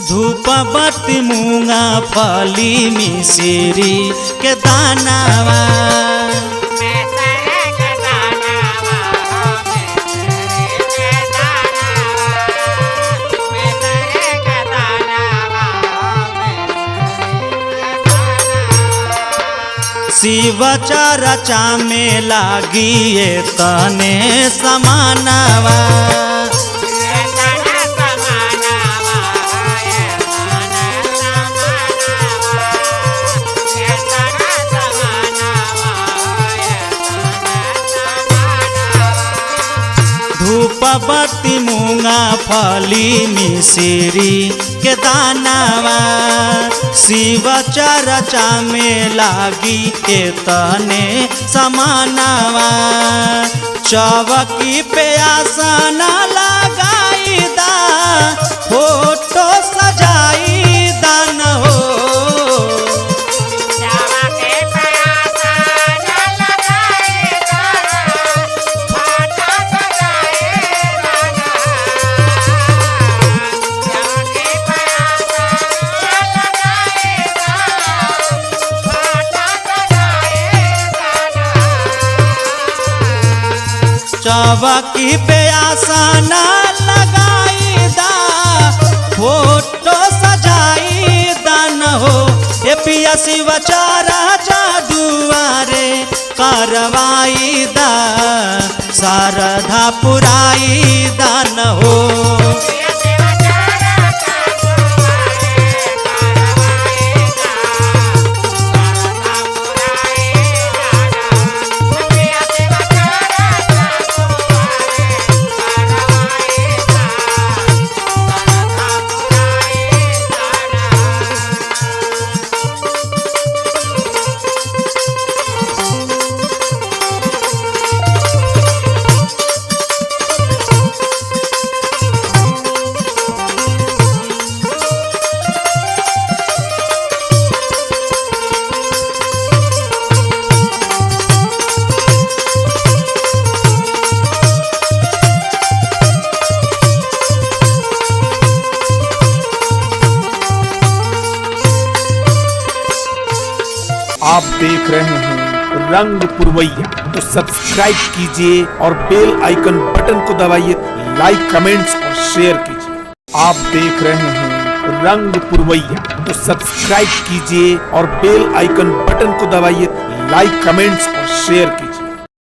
धूप बत्ती मूंगा फली मिश्री के दानावा शिव चर्चा में लागी तने समानावा धूप बत्ती मूंगा फली मिश्री के दानावा शिव चर्चा में लागी तने समानावा चौकी पे आसन लगाई दा फोटो सजाई दान हो चौकी पे आसन लगाई दा फोटो सजाई दान हो ए पिया शिव चर्चा दुआरे करवाई दा शारदा पुराई दान हो आप देख रहे हैं रंग पुरवैया, तो सब्सक्राइब कीजिए और बेल आइकन बटन को दबाइए, लाइक कमेंट्स और शेयर कीजिए। आप देख रहे हैं रंग पुरवैया, तो सब्सक्राइब कीजिए और बेल आइकन बटन को दबाइए, लाइक कमेंट्स और शेयर कीजिए।